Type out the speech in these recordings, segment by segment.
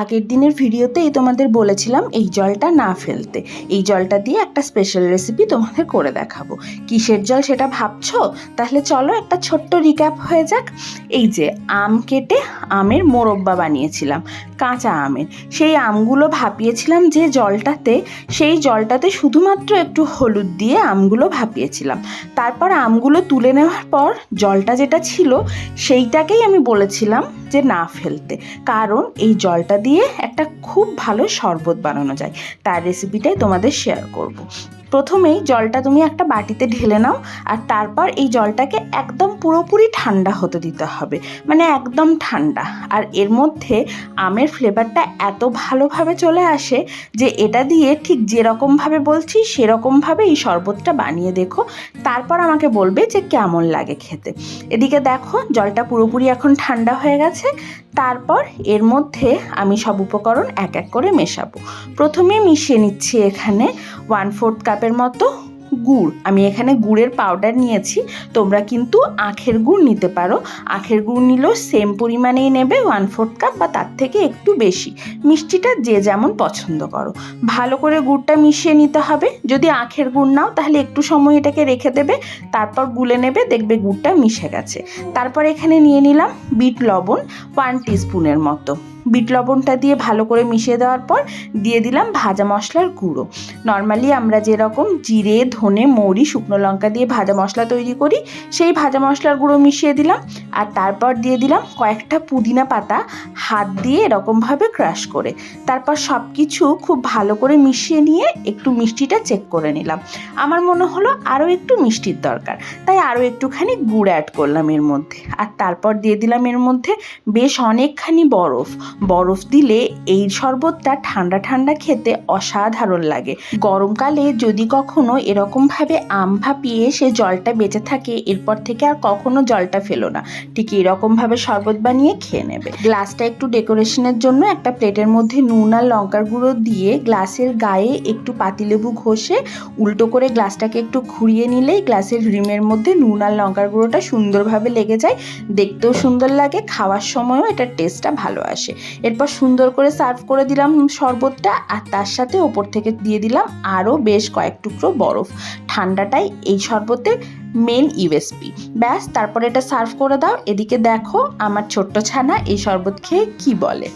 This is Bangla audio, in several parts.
আগের দিনের ভিডিওতেই তোমাদের বলেছিলাম এই জলটা না ফেলতে। এই জলটা দিয়ে একটা স্পেশাল রেসিপি তোমাদের করে দেখাবো। কিসের জল সেটা ভাবছো? তাহলে চলো একটা ছোট্ট রিক্যাপ হয়ে যাক। এই যে আম কেটে আমের মোরব্বা বানিয়েছিলাম, কাঁচা আমের। সেই আমগুলো ভাপিয়েছিলাম যে জলটাতে, সেই জলটাতে শুধুমাত্র একটু হলুদ দিয়ে আমগুলো ভাপিয়েছিলাম। তারপর আমগুলো তুলে নেওয়ার পর জলটা যেটা ছিল সেইটাকেই আমি বলেছিলাম যে না ফেলতে, কারণ এই জলটা দিয়ে একটা খুব ভালো শরবত বানানো যায়। তার রেসিপিটাই তোমাদের শেয়ার করব। প্রথমেই জলটা তুমি একটা বাটিতে ঢেলে নাও, আর তারপর এই জলটাকে একদম পুরোপুরি ঠান্ডা হতে দিতে হবে, মানে একদম ঠান্ডা। আর এর মধ্যে আমের ফ্লেভারটা এত ভালোভাবে চলে আসে যে এটা দিয়ে ঠিক যেরকমভাবে বলছি সেরকমভাবে এই শরবতটা বানিয়ে দেখো, তারপর আমাকে বলবে যে কেমন লাগে খেতে। এদিকে দেখো জলটা পুরোপুরি এখন ঠান্ডা হয়ে গেছে। তারপর এর মধ্যে আমি সব উপকরণ এক এক করে মেশাবো। প্রথমে মিশিয়ে নিচ্ছি এখানে 1/4 কাপের মতো গুড়। আমি এখানে গুড়ের পাউডার নিয়েছি, তোমরা কিন্তু আখের গুড় নিতে পারো। আখের গুড় নিলেও সেম পরিমাণেই নেবে, 1/4 কাপ বা তার থেকে একটু বেশি। মিষ্টিটা যে যেমন পছন্দ করো। ভালো করে গুড়টা মিশিয়ে নিতে হবে। যদি আখের গুড় নাও তাহলে একটু সময় এটাকে রেখে দেবে, তারপর গুলে নেবে, দেখবে গুড়টা মিশে গেছে। তারপর এখানে নিয়ে নিলাম বিট লবণ 1 টিস্পুনের মতো। বিট লবণটা দিয়ে ভালো করে মিশিয়ে দেওয়ার পর দিয়ে দিলাম ভাজা মশলার গুঁড়ো। নর্মালি আমরা যেরকম জিরে, ধনে, মৌরি, শুকনো লঙ্কা দিয়ে ভাজা মশলা তৈরি করি, সেই ভাজা মশলার গুঁড়ো মিশিয়ে দিলাম। আর তারপর দিয়ে দিলাম কয়েকটা পুদিনা পাতা হাত দিয়ে এরকমভাবে ক্রাশ করে। তারপর সব কিছু খুব ভালো করে মিশিয়ে নিয়ে একটু মিষ্টিটা চেক করে নিলাম। আমার মনে হলো আরও একটু মিষ্টির দরকার, তাই আরও একটুখানি গুড় অ্যাড করলাম এর মধ্যে। আর তারপর দিয়ে দিলাম এর মধ্যে বেশ অনেকখানি বরফ। বরফ দিলে এই শরবতটা ঠান্ডা ঠান্ডা খেতে অসাধারণ লাগে। গরমকালে যদি কখনো এরকমভাবে আম ভাপিয়ে সে জলটা বেঁচে থাকে, এরপর থেকে আর কখনো জলটা ফেলো না, ঠিক এরকমভাবে শরবত বানিয়ে খেয়ে নেবে। গ্লাসটা একটু ডেকোরেশনের জন্য একটা প্লেটের মধ্যে নুন আর লঙ্কার গুঁড়ো দিয়ে গ্লাসের গায়ে একটু পাতিলেবু ঘষে উল্টো করে গ্লাসটাকে একটু ঘুরিয়ে নিলেই গ্লাসের রিমের মধ্যে নুন আর লঙ্কার গুঁড়োটা সুন্দরভাবে লেগে যায়। দেখতেও সুন্দর লাগে, খাওয়ার সময়ও এটার টেস্টটা ভালো আসে। এরপর সুন্দর করে সার্ভ করে দিলাম শরবতটা, আর তার সাথে ওপর থেকে দিয়ে দিলাম আরও বেশ কয়েক টুকরো বরফ। ঠান্ডাটাই এই শরবতের মেন ইউএসপি। ব্যাস, তারপর এটা সার্ভ করে দাও। এদিকে দেখো আমার ছোট্ট ছানা এই শরবত খেয়ে কি বলে।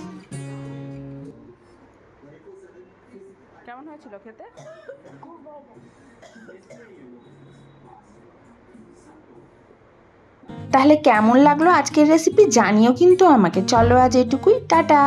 কেমন হয়েছিল খেতে? তাহলে কেমন লাগলো আজকের রেসিপি জানিও কিন্তু আমাকে। চলো আজ এটুকুই, টাটা।